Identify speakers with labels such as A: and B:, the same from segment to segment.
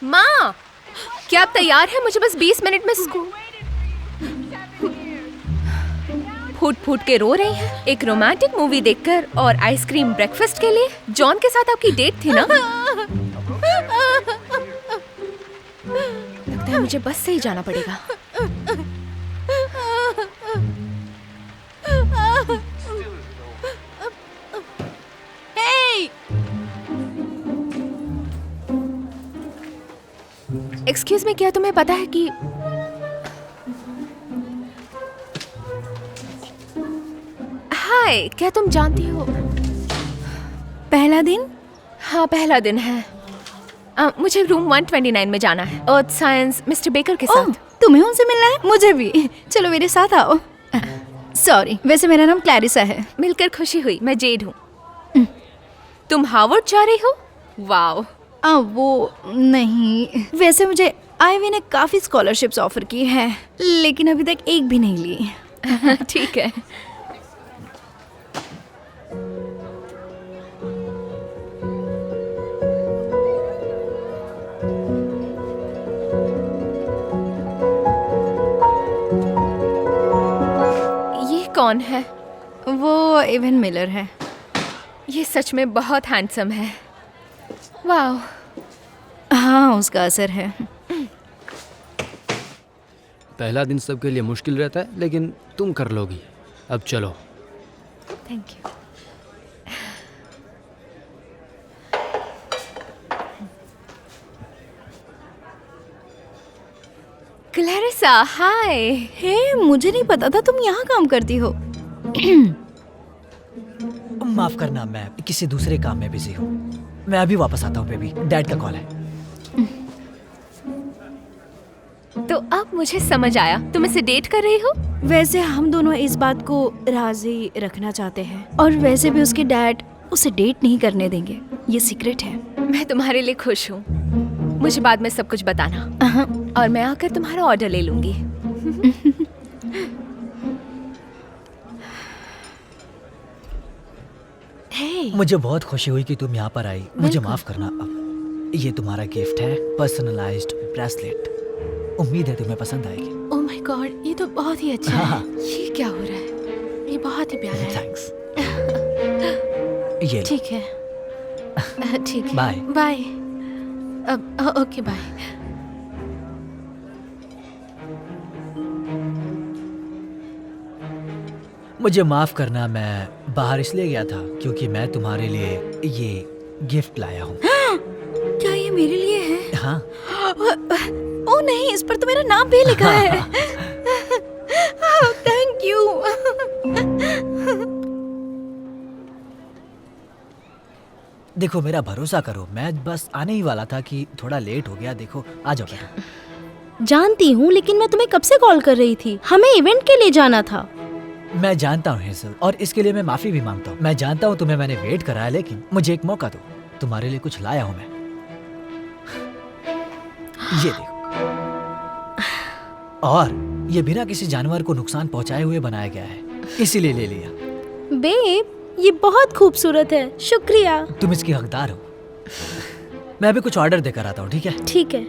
A: माँ, क्या आप तैयार हैं? मुझे बस 20 मिनट में स्कूल। फूट फूट के रो रही हैं एक रोमांटिक मूवी देखकर और आइसक्रीम ब्रेकफास्ट के लिए। जॉन के साथ आपकी डेट थी ना? लगता है मुझे बस से ही जाना पड़ेगा। एक्सक्यूज मी, क्या तुम्हें पता है कि हाय, क्या तुम जानती हो
B: पहला दिन?
A: हाँ, पहला दिन है। मुझे रूम 129 में जाना है, अर्थ साइंस मिस्टर बेकर के साथ।
B: तुम्हें उनसे मिलना है? मुझे भी। चलो मेरे साथ आओ। सॉरी, वैसे मेरा नाम क्लैरिसा है।
A: मिलकर खुशी हुई। मैं जेड हूँ। तुम हार्वर्ड जा रही हो? वाओ।
B: वो नहीं, वैसे मुझे आईवी ने काफी स्कॉलरशिप्स ऑफर की है, लेकिन अभी तक एक भी नहीं ली।
A: ठीक है। ये कौन है?
B: वो इवन मिलर है।
A: ये सच में बहुत हैंडसम है। वाओ।
B: हाँ, उसका असर है।
C: पहला दिन सबके लिए मुश्किल रहता है, लेकिन तुम कर लोगी। अब चलो।
A: Thank you. क्लैरिसा, हाय।
B: हे, मुझे नहीं पता था तुम यहाँ काम करती हो।
D: माफ करना, मैं किसी दूसरे काम में बिजी हूँ। मैं अभी वापस आता हूँ बेबी, डैड का कॉल है।
A: तो अब मुझे समझ आया, तुम इसे डेट कर रही हो?
B: वैसे हम दोनों इस बात को राजी रखना चाहते हैं, और वैसे भी उसके डैड उसे डेट नहीं करने देंगे। ये सीक्रेट है।
A: मैं तुम्हारे लिए खुश हूँ। मुझे बाद में सब कुछ बताना, और मैं आकर तुम्हारा ऑर्डर ले लूंगी।
B: हे,
D: मुझे बहुत खुशी हुई कि तुम यहाँ पर आई। मुझे माफ करना। ये तुम्हारा गिफ्ट है, पर्सनलाइज्ड ब्रेसलेट। उम्मीद है तुम्हें पसंद आएगी।
A: ओह माय गॉड, ये तो बहुत ही अच्छा
D: हाँ।
A: है। ये क्या हो रहा है? ये बहुत ही प्यारा है।
D: थैंक्स। ये लो।
A: ठीक है। ठीक है।
D: बाय।
A: बाय। Okay, bye.
D: मुझे माफ करना, मैं बाहर इसलिए गया था क्योंकि मैं तुम्हारे लिए ये गिफ्ट लाया हूँ।
B: क्या ये मेरे लिए है?
D: हाँ।
B: ओ नहीं, इस पर तो मेरा नाम भी लिखा है। Thank you.
D: देखो, मेरा भरोसा करो, मैं बस आने ही वाला था कि थोड़ा लेट हो गया। देखो, आ जाओ बेटा।
B: जानती हूँ, लेकिन मैं तुम्हें कब से कॉल कर रही थी। हमें इवेंट के लिए जाना था।
D: मैं जानता हूँ हेज़ल, और इसके लिए मैं माफी भी मांगता हूँ। मैं जानता हूँ तुम्हें मैंने वेट कराया, लेकिन मुझे एक मौका दो। तुम्हारे लिए कुछ लाया हूँ मैं। ये देखो। और ये बिना किसी जानवर को नुकसान पहुंचाए हुए बनाया गया है, इसीलिए ले लिया।
B: बेब, ये बहुत खूबसूरत है, शुक्रिया।
D: तुम इसकी हकदार हो। मैं अभी कुछ ऑर्डर देकर आता हूँ, ठीक है?
B: ठीक है।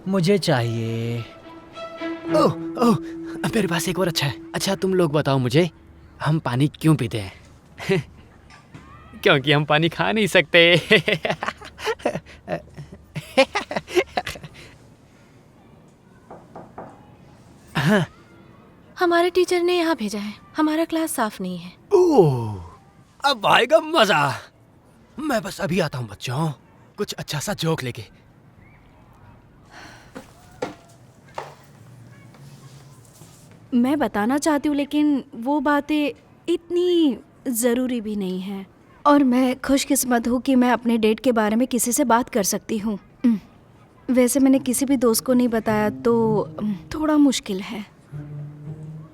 D: मुझे चाहिए।
C: ओह ओह, मेरे पास एक और अच्छा है। अच्छा, तुम लोग बताओ मुझे, हम पानी क्यों पीते हैं? क्योंकि हम पानी खा नहीं सकते।
A: हमारे टीचर ने यहाँ भेजा है। हमारा क्लास साफ नहीं है।
C: ओह, अब आएगा मजा। मैं बस अभी आता हूँ बच्चों, कुछ अच्छा सा जोक लेके।
B: मैं बताना चाहती हूँ, लेकिन वो बातें इतनी ज़रूरी भी नहीं है, और मैं खुशकिस्मत हूँ कि मैं अपने डेट के बारे में किसी से बात कर सकती हूँ। वैसे मैंने किसी भी दोस्त को नहीं बताया, तो थोड़ा मुश्किल है,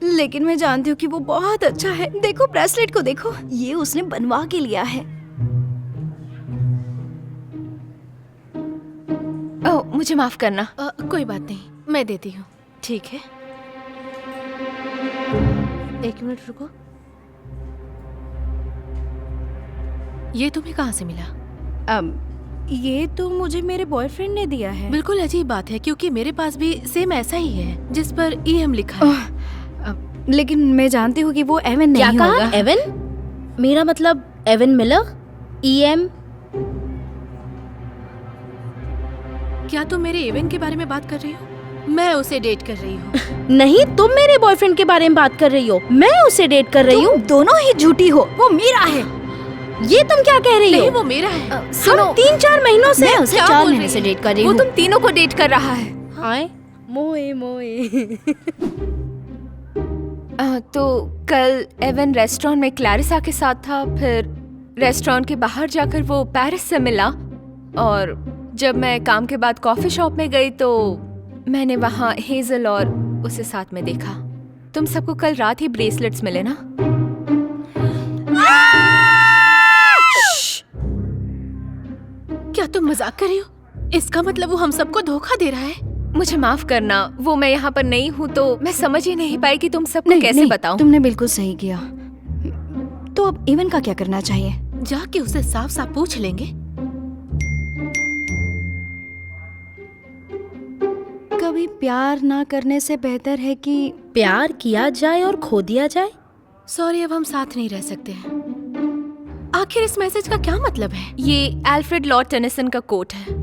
B: लेकिन मैं जानती हूँ कि वो बहुत अच्छा है। देखो, ब्रेसलेट को देखो, ये उसने बनवा के लिया है।
A: ओह, मुझे माफ करना। कोई बात नहीं, मैं देती हूँ। ठीक है, एक मिनट रुको।
E: ये तुम्हें कहाँ से मिला?
B: ये तो मुझे मेरे बॉयफ्रेंड ने दिया है।
E: बिल्कुल अजीब बात है क्योंकि मेरे पास भी सेम ऐसा ही है जिस पर EM लिखा है।
B: लेकिन मैं जानती हूँ कि वो एवन
F: क्या
B: नहीं
F: कहा?
B: होगा।
F: एवन? मेरा मतलब एवन मिलर? EM?
E: क्या तुम मेरे एवन के बारे में बात कर रही हो? मैं उसे डेट कर रही हूँ।
F: नहीं, तुम मेरे बॉयफ्रेंड के बारे में बात कर रही हो। मैं उसे डेट कर रही हूँ।
B: दोनों ही झूठी हो। वो मेरा है।
F: ये तुम क्या कह रही
E: नहीं,
F: हो?
E: वो मेरा है।
B: सुनो,
F: हम 3-4 महीनों से
B: मैं उसे
E: क्या
B: 4
E: बोल
B: महीने
E: रही
B: से
E: है?
B: डेट कर रही
A: वो
B: हूँ।
A: तुम तीनों को डेट कर रहा है।
F: हाय मोए मोए।
A: तो कल एवन रेस्टोरेंट में क्लैरिसा के साथ था, फिर रेस्टोरेंट के बाहर जाकर वो पेरिस से मिला, और जब मैं काम के बाद कॉफी शॉप में गई तो मैंने वहाँ हेजल और उसे साथ में देखा। तुम सबको कल रात ही ब्रेसलेट्स मिले ना?
E: क्या तुम मजाक कर रही हो? इसका मतलब वो हम सबको धोखा दे रहा है।
A: मुझे माफ करना, वो मैं यहाँ पर नहीं हूँ तो मैं समझ ही नहीं पाई कि तुम सबको कैसे बताऊं।
B: तुमने बिल्कुल सही किया। तो अब एवन का क्या करना चाहिए?
E: जाके उसे साफ साफ पूछ लेंगे।
B: कभी प्यार ना करने से बेहतर है कि
F: प्यार किया जाए और खो दिया जाए।
E: सॉरी, अब हम साथ नहीं रह सकते हैं। आखिर इस मैसेज का क्या मतलब है?
A: ये अल्फ्रेड लॉर्ड टेनिसन का कोट है।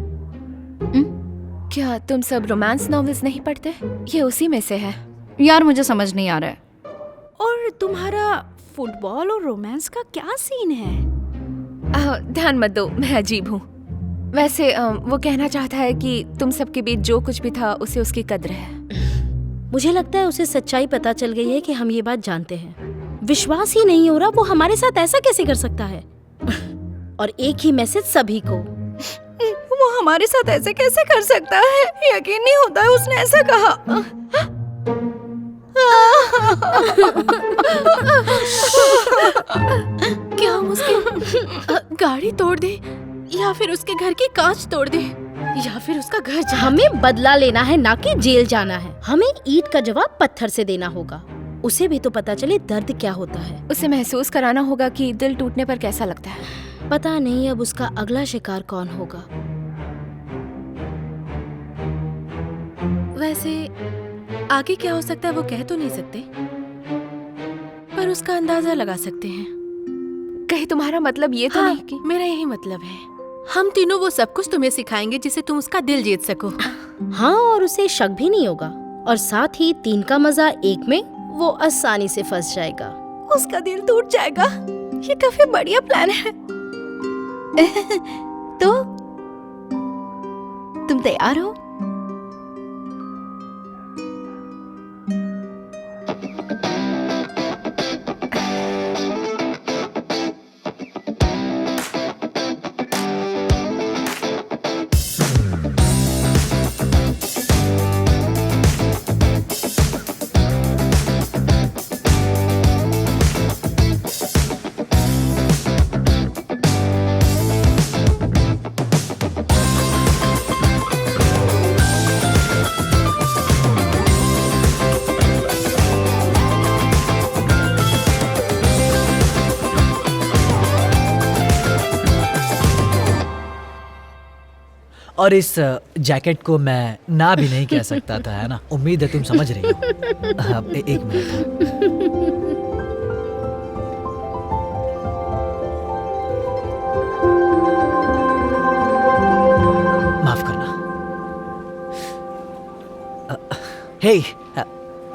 A: क्या तुम सब रोमांस नॉवेल्स नहीं पढ़ते? ये उसी में से है।
B: यार मुझे समझ नहीं आ रहा है। और तुम्हारा फुटबॉल और रोमांस का क्या सीन है?
A: ध्यान मत दो, मैं अजीब हूँ। वैसे वो कहना चाहता है कि तुम सबके बीच जो कुछ भी था उसे उसकी कद्र है।
F: मुझे लगता है उसे सच्चाई पता चल गई है कि हम ये बात जानते हैं। विश्वास ही नहीं हो रहा, वो हमारे साथ ऐसा कैसे कर सकता है? और एक ही मैसेज सभी को।
B: वो हमारे साथ ऐसे कैसे कर सकता है? यकीन नहीं होता है उसने ऐसा कहा।
E: क्या हम उसकी गाड़ी तोड़ दे, या फिर उसके घर की कांच तोड़ दे, या फिर उसका घर जला दे?
F: हमें बदला लेना है, ना कि जेल जाना है। हमें ईंट का जवाब पत्थर से देना होगा। उसे भी तो पता चले दर्द क्या होता है।
A: उसे महसूस कराना होगा कि दिल टूटने पर कैसा लगता है।
F: पता नहीं अब उसका अगला शिकार कौन होगा।
E: वैसे आगे क्या हो सकता है वो कह तो नहीं सकते, पर उसका अंदाजा लगा सकते हैं।
A: कहीं तुम्हारा मतलब ये तो
E: हाँ,
A: नहीं कि
E: मेरा यही मतलब है। हम तीनों वो सब कुछ तुम्हें सिखाएंगे जिससे तुम उसका दिल जीत सको।
F: हाँ, और उसे शक भी नहीं होगा, और साथ ही 3 का मजा 1 में वो आसानी से फंस जाएगा।
B: उसका दिल टूट जाएगा। ये काफी बढ़िया प्लान है। तो तुम तैयार हो?
D: और इस जैकेट को मैं ना भी नहीं कह सकता था, है ना? उम्मीद है तुम समझ रही हो। अब एक मिनट। माफ करना। हे,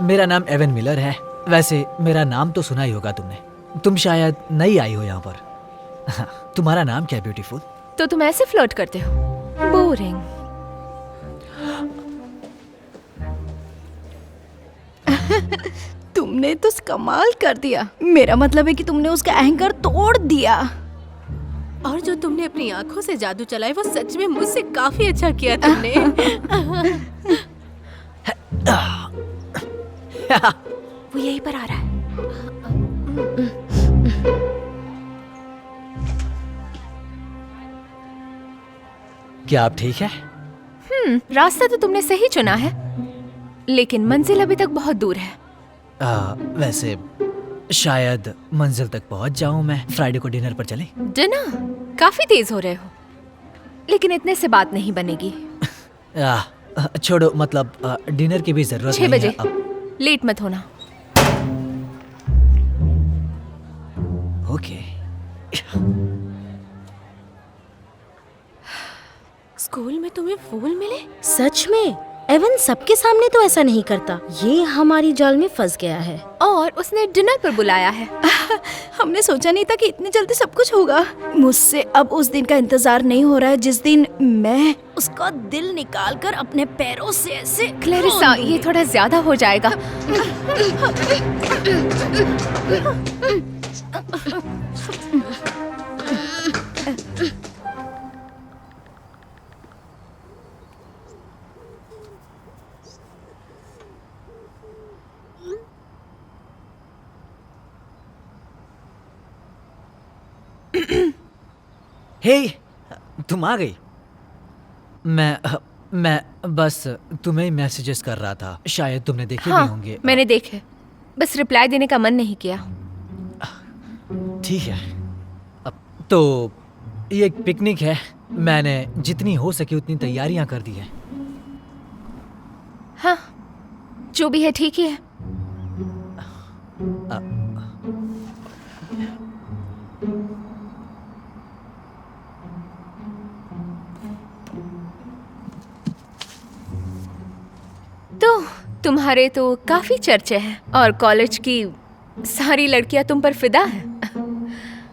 D: मेरा नाम एवन मिलर है। वैसे मेरा नाम तो सुना ही होगा तुमने। तुम शायद नई आई हो यहाँ पर। तुम्हारा नाम क्या है ब्यूटीफुल?
A: तो तुम ऐसे फ्लर्ट करते हो? बोरिंग।
B: तुमने तो कमाल कर दिया। मेरा मतलब है कि तुमने उसका अहंकार तोड़ दिया।
E: और जो तुमने अपनी आंखों से जादू चलाया वो सच में मुझसे काफी अच्छा किया तुमने।
A: वो यहीं पर आ रहा है।
D: क्या आप ठीक है?
A: रास्ता तो तुमने सही चुना है, लेकिन मंजिल अभी तक बहुत दूर है।
D: वैसे शायद मंजिल तक पहुंच जाऊं मैं। फ्राइडे को डिनर पर चलें?
A: डिनर? काफी तेज हो रहे हो, लेकिन इतने से बात नहीं बनेगी।
D: छोड़ो, मतलब डिनर की भी जरूरत
A: 6
D: नहीं
A: बजे।
D: है अब।
A: लेट मत होना।
D: ओके।
E: स्कूल में तुम्हें फूल मिले?
F: सच में? एवन सबके सामने तो ऐसा नहीं करता। ये हमारी जाल में फंस गया है।
A: और उसने डिनर पर बुलाया है।
B: हमने सोचा नहीं था कि इतनी जल्दी सब कुछ होगा। मुझसे अब उस दिन का इंतजार नहीं हो रहा है जिस दिन मैं उसका दिल निकाल कर अपने पैरों से ऐसे
A: क्लैरिसा, ये थोड़ा ज्यादा हो जाएगा।
D: हे, तुम आ गई। मैं बस तुम्हें मैसेजेस कर रहा था, शायद तुमने देखे भी होंगे।
A: हाँ, मैंने देखे, बस रिप्लाई देने का मन नहीं किया।
D: ठीक है। अब तो ये एक पिकनिक है, मैंने जितनी हो सकी उतनी तैयारियां कर दी हैं।
A: हाँ, जो भी है ठीक ही है। तो तुम्हारे तो काफी चर्चे हैं और कॉलेज की सारी लड़कियां तुम पर फिदा हैं।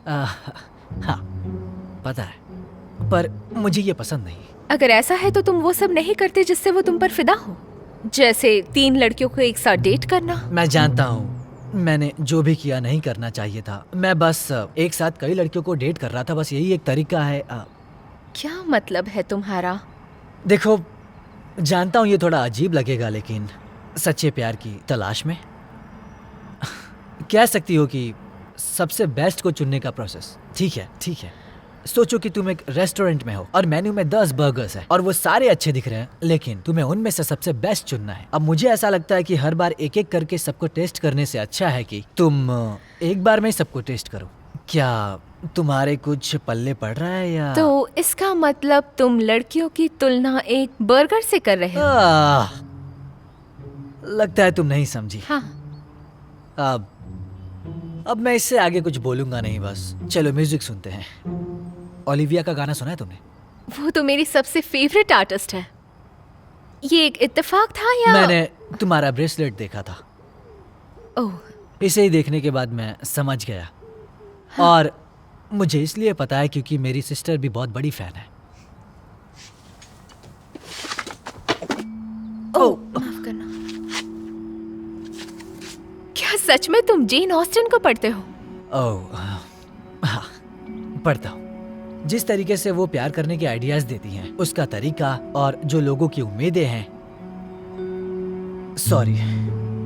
D: हाँ, पता है, पर मुझे ये पसंद नहीं।
A: अगर ऐसा है तो तुम वो सब नहीं करते जिससे वो तुम पर फिदा हो, जैसे 3 लड़कियों को एक साथ डेट करना।
D: मैं जानता हूँ, मैंने जो भी किया नहीं करना चाहिए था। मैं बस एक साथ कई लड़कियों को डेट कर रहा था, बस यही एक तरीका है।
A: क्या मतलब है तुम्हारा?
D: देखो, जानता हूँ ये थोड़ा अजीब लगेगा, लेकिन सच्चे प्यार की तलाश में कह सकती हो कि सबसे बेस्ट को चुनने का प्रोसेस। ठीक है। सोचो कि तुम एक रेस्टोरेंट में हो और मेन्यू में 10 बर्गर्स हैं और वो सारे अच्छे दिख रहे हैं, लेकिन तुम्हें उनमें से सबसे बेस्ट चुनना है। अब मुझे ऐसा लगता है कि हर बार एक एक करके सबको टेस्ट करने से अच्छा है कि तुम एक बार में ही सबको टेस्ट करो। क्या तुम्हारे कुछ पल्ले पड़ रहा है या?
A: तो इसका मतलब तुम लड़कियों की तुलना एक बर्गर से कर रहे हो?
D: लगता है तुम नहीं समझी।
A: हाँ।
D: अब मैं इससे आगे कुछ बोलूंगा नहीं, बस चलो म्यूजिक सुनते हैं। ओलिविया का गाना सुना है तुमने?
A: वो तो मेरी सबसे फेवरेट आर्टिस्ट है। ये एक इत्तेफाक था या?
D: मैंने तुम्हारा ब्रेसलेट देखा था।
A: ओह,
D: इसे ही देखने के बाद मैं समझ गया। और मुझे इसलिए पता है क्योंकि मेरी सिस्टर भी बहुत बड़ी फैन है।
A: ओह, माफ करना। क्या सच में तुम जेन ऑस्टिन को पढ़ते हो?
D: ओह, हाँ, पढ़ता हूँ। जिस तरीके से वो प्यार करने के आइडियाज देती हैं, उसका तरीका और जो लोगों की उम्मीदें हैं। सॉरी,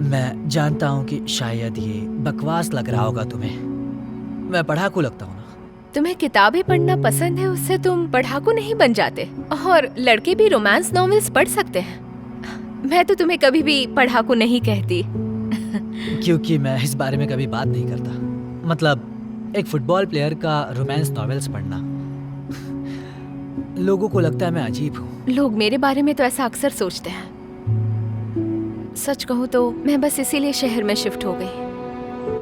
D: मैं जानता हूँ कि शायद ये बकवास लग रहा होगा तुम्हें। मैं पढ़ाकू लगता हूँ ना?
A: तुम्हें किताबें पढ़ना पसंद है, उससे तुम पढ़ाकू नहीं बन जाते। और लड़के भी रोमांस नॉवेल्स पढ़ सकते हैं। मैं तो तुम्हें कभी भी पढ़ाकू नहीं कहती।
D: क्योंकि मैं इस बारे में कभी बात नहीं करता। मतलब एक फुटबॉल प्लेयर का रोमांस नॉवेल्स पढ़ना, लोगों को लगता है मैं अजीब हूँ।
A: लोग मेरे बारे में तो ऐसा अक्सर सोचते हैं। सच कहूँ तो मैं बस इसीलिए शहर में शिफ्ट हो गई।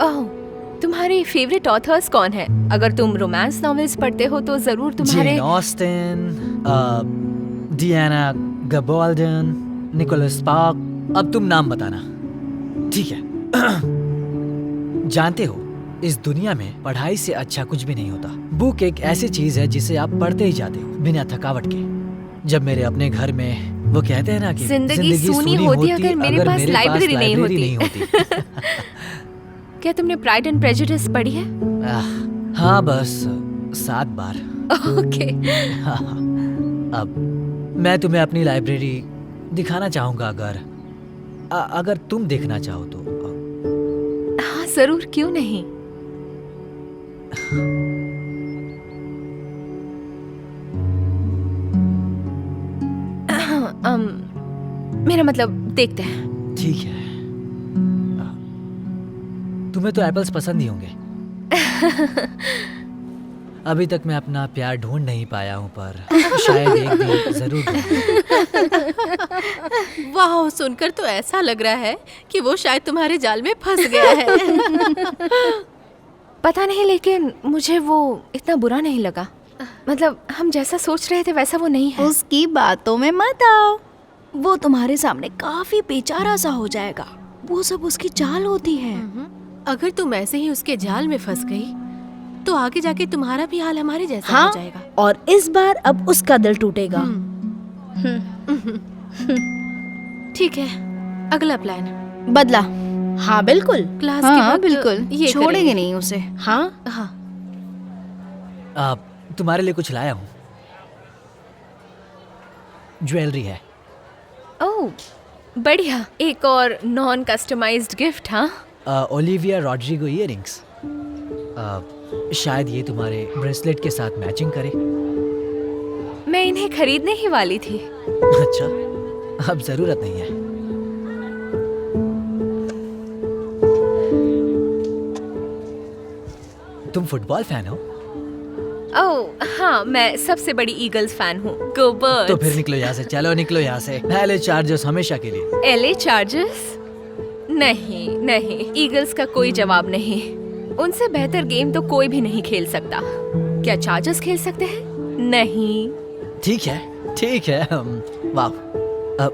A: ओह, तुम्हारे फेवरेट ऑथर्स कौन है? अगर तुम रोमांस नॉवेल्स पढ़ते हो तो जरूर तुम्हारे
D: Jane Austen, Diana Gabaldon, Nicholas Spark. अब तुम नाम बताना, ठीक है? जानते हो, इस दुनिया में पढ़ाई से अच्छा कुछ भी नहीं होता। बुक एक ऐसी चीज है जिसे आप पढ़ते ही जाते हो बिना थकावट के। जब मेरे अपने घर में वो कहते हैं ना कि
A: जिंदगी सूनी होती अगर मेरे पास लाइब्रेरी नहीं होती। क्या तुमने प्राइड एंड प्रेजुडिस पढ़ी है?
D: हाँ, बस 7 बार।
A: ओके।
D: अब मैं तुम्हें अपनी लाइब्रेरी दिखाना चाहूंगा अगर तुम देखना चाहो तो।
A: हाँ जरूर, क्यों नहीं। मेरा मतलब देखते हैं।
D: ठीक है। तुम्हें तो एप्पल्स पसंद ही होंगे। अभी तक मैं अपना प्यार ढूंढ नहीं पाया हूँ, पर शायद एक दिन जरूर ढूंढूंगा।
E: वाह, सुनकर तो ऐसा लग रहा है कि वो शायद तुम्हारे जाल में फंस गया है।
A: पता नहीं, लेकिन मुझे वो इतना बुरा नहीं लगा। मतलब हम जैसा सोच रहे थे वैसा वो नहीं है।
B: उसकी बातों में मत आओ, वो तुम्हारे सामने काफी बेचारा सा हो जाएगा। वो सब उसकी चाल होती है।
E: अगर तुम ऐसे ही उसके जाल में फंस गई तो आगे जाके तुम्हारा भी हाल हमारे जैसा
F: हाँ,
E: हो जाएगा।
F: और इस बार अब उसका दिल टूटेगा।
E: ठीक है, अगला प्लान।
B: बदला।
F: हाँ बिल्कुल।
E: क्लास के
B: हाँ
E: वक्त
B: बिल्कुल,
E: ये
B: छोड़ेंगे
E: करेंगे।
B: नहीं उसे।
F: हाँ
E: हाँ,
D: तुम्हारे लिए कुछ लाया हूँ। ज्वेलरी है।
A: ओह बढ़िया, एक और नॉन कस्टमाइज्ड गिफ्ट। हाँ
D: ओलिविया रॉड्रिगो इयररिंग्स। शायद ये तुम्हारे ब्रेसलेट के साथ मैचिंग करे।
A: मैं इन्हें खरीदने ही वाली थी।
D: अच्छा, अब जरूरत नहीं है। तुम फुटबॉल फैन हो?
A: ओह हाँ, मैं सबसे बड़ी ईगल्स फैन हूँ। गो बर्ड्स।
D: तो फिर निकलो यहाँ से, चलो निकलो यहाँ से। LA चार्जर्स हमेशा के लिए।
A: LA chargers? नहीं नहीं, ईगल्स का कोई जवाब नहीं। उनसे बेहतर गेम तो कोई भी नहीं खेल सकता। क्या चार्जर्स खेल सकते हैं? नहीं।
D: ठीक है। वाह,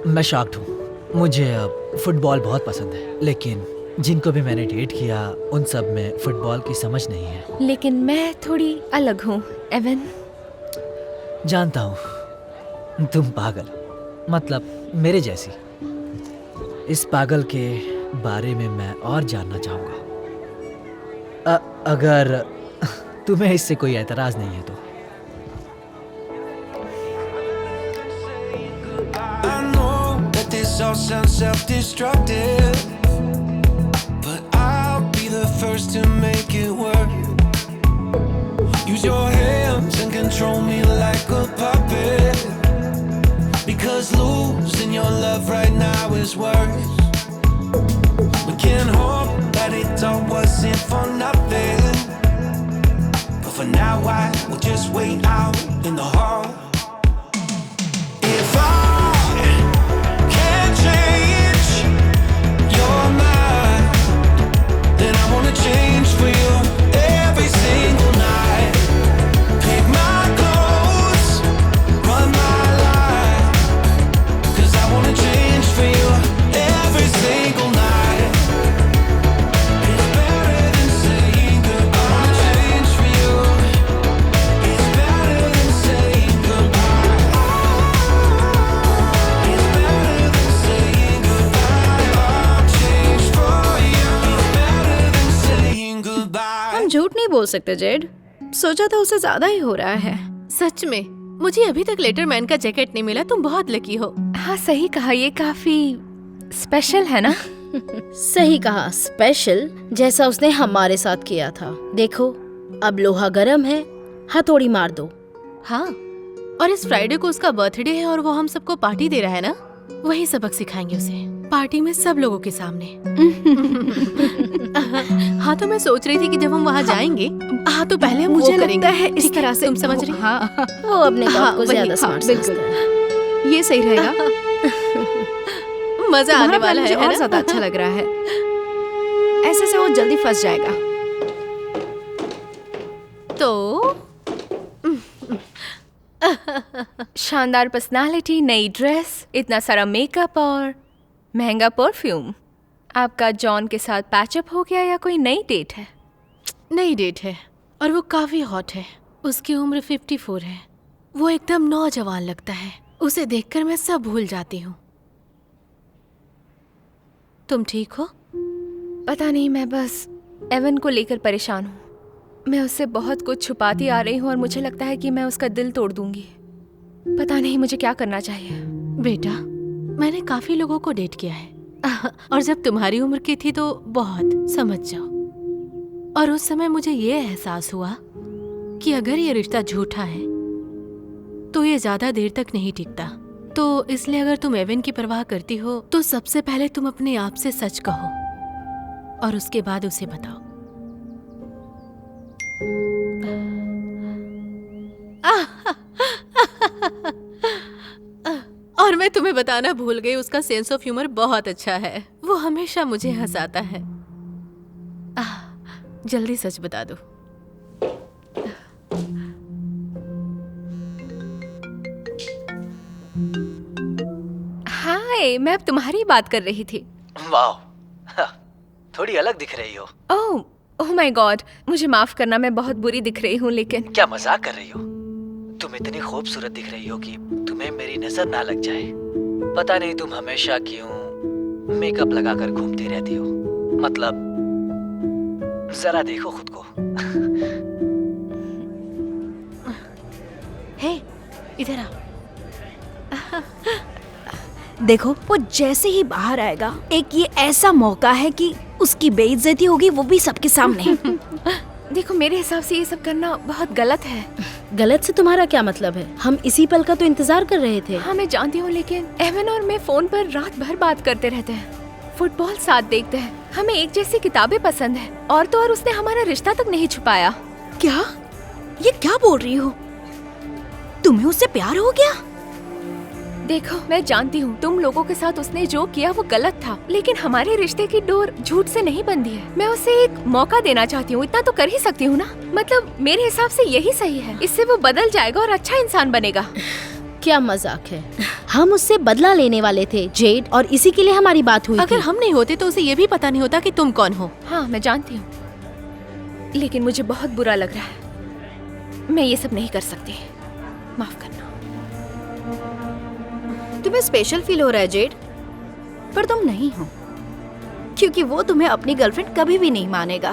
D: मैं शॉक्ड हूँ। मुझे फुटबॉल बहुत पसंद है, लेकिन जिनको भी मैंने डेट किया उन सब में फुटबॉल की समझ नहीं है।
A: लेकिन मैं थोड़ी अलग हूँ एवन।
D: जानता हूँ, तुम पागल, मतलब मेरे जैसी। इस पागल के बारे में मैं और जानना चाहूँगा, अगर तुम्हें इससे कोई एतराज नहीं है तो।
G: I know that this all sounds self-destructive, but I'll be the first to make it work. Use your hands and control me like a puppet, because losing your love right now is worse. We can hope that it all wasn't for nothing, but for now I will just wait out in the hall. If I can't change your mind, then I wanna change for you every single night. Pick my clothes, run my life, 'cause I wanna change for you every single night. It's better than saying goodbye. I wanna change for you. It's better than saying goodbye. It's better than saying goodbye. I'll change for you. It's better than saying goodbye.
B: हम झूठ नहीं बोल सकते Z, सोचा था उसे ज्यादा ही हो रहा है।
E: सच में मुझे अभी तक लेटरमैन का जैकेट नहीं मिला। तुम बहुत लकी हो।
A: हाँ सही कहा, ये काफी स्पेशल है ना।
F: सही कहा, स्पेशल, जैसा उसने हमारे साथ किया था। देखो, अब लोहा गरम है, हथौड़ी मार दो।
E: हाँ, और इस फ्राइडे को उसका बर्थडे है और वो हम सबको पार्टी दे रहा है ना। वही सबक सिखाएंगे उसे, पार्टी में सब लोगों के सामने। हाँ, तो मैं सोच रही थी कि जब हम वहाँ जाएंगे, हाँ तो पहले हम
B: मुझे
E: वो करेंगे।
B: लगता है इस
E: ठीक है,
B: तरह से
E: तुम समझ रही?
B: हाँ
F: वो अपने
E: हाँ,
F: बाप को
E: वही,
F: ज्यादा
E: हाँ,
F: स्मार्ट
B: बिल्कुल।
F: समझता है।
B: ये सही रहेगा।
E: मजा आने
B: तुम्हारा
E: वाला
B: plan मुझे
E: है
B: और
E: ना?
B: ज्यादा अच्छा लग रहा है। ऐसे से वो जल्दी फंस जाएगा।
E: तो
A: शानदार पर्सनालिटी, नई ड्रेस, इतना सारा मेकअप और महंगा परफ्यूम। आपका जॉन के साथ पैचअप हो गया या कोई नई डेट है?
E: नई डेट है और वो काफी हॉट है। उसकी उम्र 54 है। वो एकदम नौजवान लगता है। उसे देखकर मैं सब भूल जाती हूँ। तुम ठीक हो?
A: पता नहीं, मैं बस एवन को लेकर परेशान हूँ। मैं उससे बहुत कुछ छुपाती आ रही हूँ और मुझे लगता है कि मैं उसका दिल तोड़ दूंगी। पता नहीं मुझे क्या करना चाहिए।
E: बेटा, मैंने काफी लोगों को डेट किया है और जब तुम्हारी उम्र की थी तो बहुत, समझ जाओ। और उस समय मुझे ये एहसास हुआ कि अगर ये रिश्ता झूठा है तो ये ज्यादा देर तक नहीं टिकता। तो इसलिए अगर तुम एवन की परवाह करती हो तो सबसे पहले तुम अपने आप से सच कहो और उसके बाद उसे बताओ। और मैं तुम्हें बताना भूल गई, उसका सेंस ऑफ ह्यूमर बहुत अच्छा है। वो हमेशा मुझे हंसाता है। जल्दी सच बता दो।
A: हाय, मैं अब तुम्हारी बात कर रही थी।
D: वाह, थोड़ी अलग दिख रही हो।
A: ओह माय गॉड, मुझे माफ करना, मैं बहुत बुरी दिख रही हूँ लेकिन
D: क्या मजाक कर रही हो? तुम इतनी खूबसूरत दिख रही हो कि तुम्हें मेरी नजर ना लग जाए। पता नहीं तुम हमेशा क्यों मेकअप लगाकर घूमती रहती हो। मतलब जरा देखो खुद को।
E: हे, इधर आ।
B: देखो, वो जैसे ही बाहर आएगा, एक ये ऐसा मौका है कि उसकी बेइज्जती होगी, वो भी सबके सामने।
A: देखो, मेरे हिसाब से ये सब करना बहुत गलत है।
F: गलत से तुम्हारा क्या मतलब है? हम इसी पल का तो इंतजार कर रहे थे।
A: हाँ, मैं जानती हूँ, लेकिन एवन और मैं फोन पर रात भर बात करते रहते हैं, फुटबॉल साथ देखते हैं, हमें एक जैसी किताबें पसंद है, और तो और उसने हमारा रिश्ता तक नहीं छुपाया।
B: क्या? ये क्या बोल रही हो? तुम्हें उससे प्यार हो गया?
A: देखो, मैं जानती हूँ तुम लोगों के साथ उसने जो किया वो गलत था, लेकिन हमारे रिश्ते की डोर झूठ से नहीं बंधी है। मैं उसे एक मौका देना चाहती हूँ, इतना तो कर ही सकती हूँ ना। मतलब मेरे हिसाब से यही सही है, इससे वो बदल जाएगा और अच्छा इंसान बनेगा।
F: क्या मजाक है? हम उससे बदला लेने वाले थे जेड, और इसी के लिए हमारी बात हुई
E: अगर
F: थी।
E: हम नहीं होते तो उसे ये भी पता नहीं होता कि तुम कौन हो।
A: हाँ, मैं जानती हूँ, लेकिन मुझे बहुत बुरा लग रहा है। मैं ये सब नहीं कर सकती, माफ करना।
B: तुम्हें स्पेशल फील हो रहा है जेड, पर तुम नहीं हो, क्योंकि वो तुम्हें अपनी गर्लफ्रेंड कभी भी नहीं मानेगा।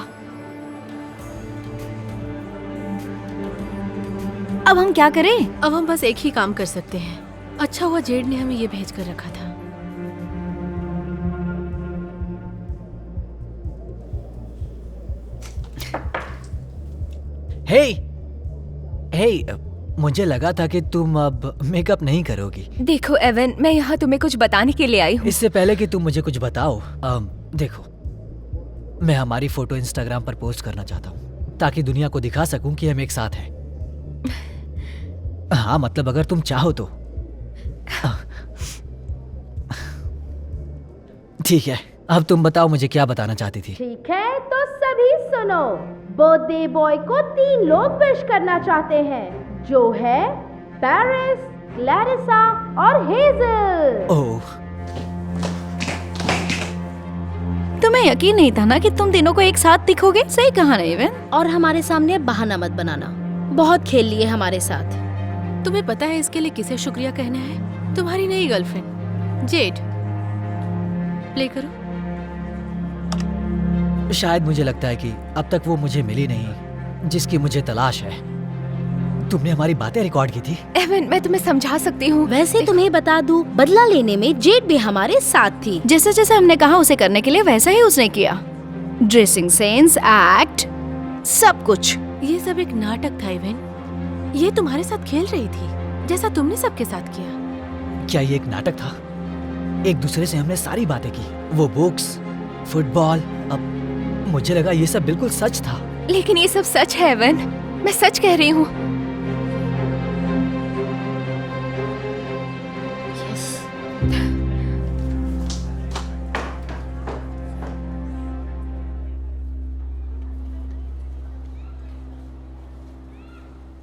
B: अब हम क्या करें?
E: अब हम बस एक ही काम कर सकते हैं। अच्छा हुआ जेड ने हमें ये भेज कर रखा था।
D: हे, हे, मुझे लगा था कि तुम अब मेकअप नहीं करोगी।
A: देखो एवन, मैं यहाँ तुम्हें कुछ बताने के लिए आई हूँ।
D: इससे पहले कि तुम मुझे कुछ बताओ, देखो, मैं हमारी फोटो इंस्टाग्राम पर पोस्ट करना चाहता हूँ ताकि दुनिया को दिखा सकूं कि हम एक साथ हैं। हाँ, मतलब अगर तुम चाहो तो। ठीक है, अब तुम बताओ मुझे क्या बताना चाहती थी।
F: ठीक है, तो सभी सुनो। बर्थडे बॉय को 3 लोग विश करना चाहते हैं, जो है पेरिस, क्लैरिसा और हेजल।
D: ओह,
B: तुम्हें यकीन नहीं था ना कि तुम तीनों को एक साथ दिखोगे? सही कहा ना इवन?
F: और हमारे सामने बहाना मत बनाना, बहुत खेल लिए हमारे साथ।
E: तुम्हें पता है इसके लिए किसे शुक्रिया कहना है? तुम्हारी नई गर्लफ्रेंड जेड। प्ले करो।
D: शायद मुझे लगता है कि अब तक वो मुझे मिली नहीं जिसकी मुझे तलाश है। तुमने हमारी बातें रिकॉर्ड की थी।
A: एवन, मैं तुम्हें समझा सकती हूँ।
F: वैसे तुम्हें बता दूं, बदला लेने में जेड भी हमारे साथ थी।
B: जैसे जैसे हमने कहा उसे करने के लिए, वैसा ही उसने किया। ड्रेसिंग सेंस, एक्ट, सब कुछ।
E: ये सब एक नाटक था इवन। ये तुम्हारे साथ खेल रही थी, जैसा तुमने सबके साथ किया।
D: क्या ये एक नाटक था? एक दूसरे से हमने सारी बातें की, वो बुक्स, फुटबॉल। अब मुझे लगा ये सब बिल्कुल सच था।
A: लेकिन ये सब सच है एवन, मैं सच कह रही हूँ।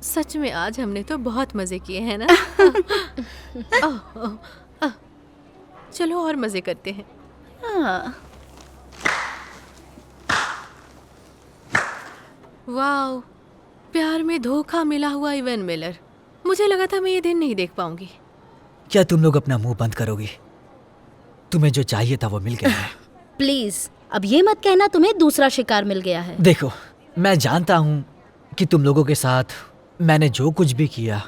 E: सच में आज हमने तो बहुत मजे किए हैं ना। ओह, ओह, आह। चलो और मजे करते हैं।
B: हाँ।
E: वाओ, प्यार में धोखा मिला हुआ इवन मिलर। मुझे लगा था मैं ये दिन नहीं देख पाऊंगी।
D: क्या तुम लोग अपना मुंह बंद करोगी? तुम्हें जो चाहिए था वो मिल गया है।
F: प्लीज, अब ये मत कहना तुम्हें दूसरा शिकार मिल गया है।
D: देखो, मैं जानता हूँ कि तुम लोगों के साथ मैंने जो कुछ भी किया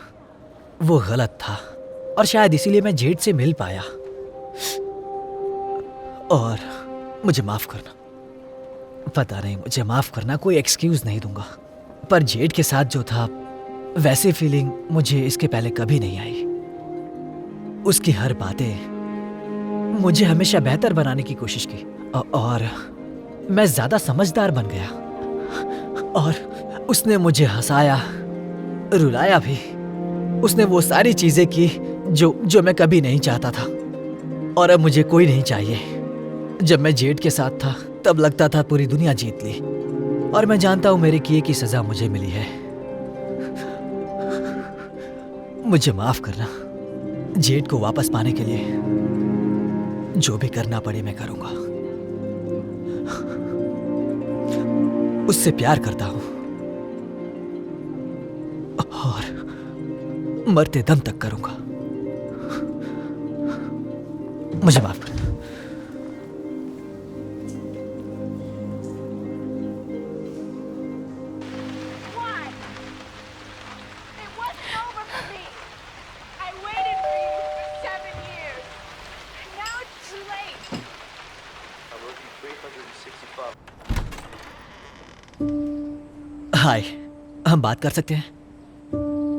D: वो गलत था, और शायद इसीलिए मैं जेड से मिल पाया। और मुझे माफ करना। पता नहीं, मुझे माफ करना, कोई एक्सक्यूज नहीं दूंगा, पर जेड के साथ जो था वैसी फीलिंग मुझे इसके पहले कभी नहीं आई। उसकी हर बातें मुझे हमेशा बेहतर बनाने की कोशिश की, और मैं ज्यादा समझदार बन गया और उसने मुझे हंसाया, रुलाया भी। उसने वो सारी चीजें की जो मैं कभी नहीं चाहता था, और अब मुझे कोई नहीं चाहिए। जब मैं जेड के साथ था तब लगता था पूरी दुनिया जीत ली, और मैं जानता हूं मेरे किए की सजा मुझे मिली है। मुझे माफ करना। जेड को वापस पाने के लिए जो भी करना पड़े मैं करूंगा। उससे प्यार करता हूं और मरते दम तक करूंगा। मुझे माफ करना। हाय, हम बात कर सकते हैं?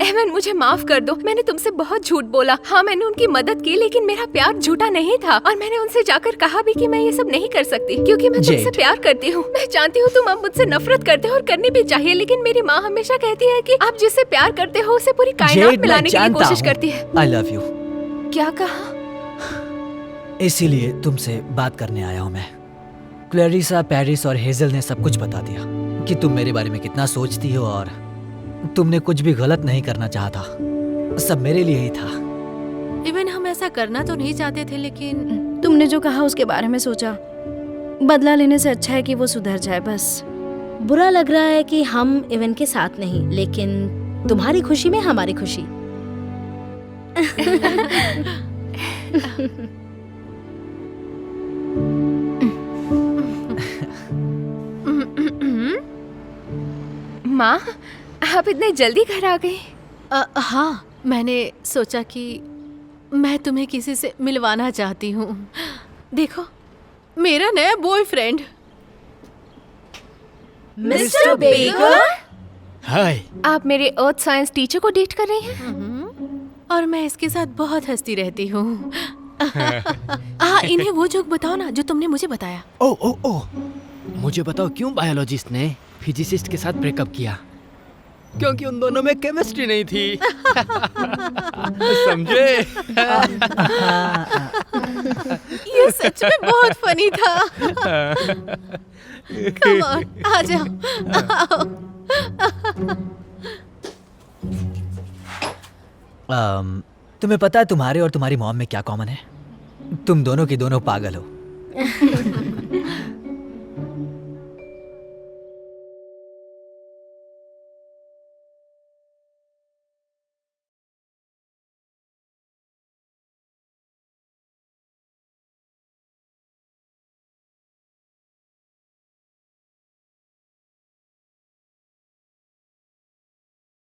A: एवन, मुझे माफ कर दो। मैंने तुमसे बहुत झूठ बोला। हाँ, मैंने उनकी मदद की, लेकिन मेरा प्यार झूठा नहीं था। और मैंने उनसे जाकर कहा भी कि मैं ये सब नहीं कर सकती, क्योंकि मैं तुमसे
D: जेड।
A: प्यार करती हूँ। मैं जानती हूँ तुम अब मुझसे नफरत करते हो, और करनी भी चाहिए, लेकिन मेरी माँ हमेशा कहती है कि आप जिससे प्यार करते हो उसे पूरी कायनात
D: जेड,
A: में
D: मैं
A: लाने के लिए
D: जानता
A: कोशिश
D: हूँ।
A: करती है।
D: I love you.
A: क्या कहा?
D: इसीलिए तुमसे बात करने आया हूं मैं। क्लैरिसा, पेरिस और हेजल ने सब कुछ बता दिया कि तुम मेरे बारे में कितना सोचती हो, और तुमने कुछ भी गलत नहीं करना चाहा था। सब मेरे लिए ही था।
E: इवन हम ऐसा करना तो नहीं चाहते थे, लेकिन
B: तुमने जो कहा उसके बारे में सोचा। बदला लेने से अच्छा है कि वो सुधर जाए बस।
F: बुरा लग रहा है कि हम इवन के साथ नहीं, लेकिन तुम्हारी खुशी में हमारी खुशी।
A: माँ, आप इतने जल्दी घर आ गई?
E: हाँ, मैंने सोचा कि मैं तुम्हें किसी से मिलवाना चाहती हूँ। देखो, मेरा नया बॉयफ्रेंड।
F: Mister baker?
C: हाय।
A: आप मेरे अर्थ साइंस टीचर को डेट कर रही हैं?
E: और मैं इसके साथ बहुत हंसती रहती हूँ। हाँ, इन्हें वो जोक बताओ ना जो तुमने मुझे बताया।
C: ओ ओ ओ, मुझे बताओ क्यों बायोलॉजिस्ट ने फिजिसिस्ट के साथ ब्रेकअप किया? क्योंकि उन दोनों में केमिस्ट्री नहीं थी। समझे?
E: ये सच में बहुत फनी था। कम ऑन, आ जाओ। आओ।
D: तुम्हें पता है तुम्हारे और तुम्हारी मॉम में क्या कॉमन है? तुम दोनों की दोनों पागल हो।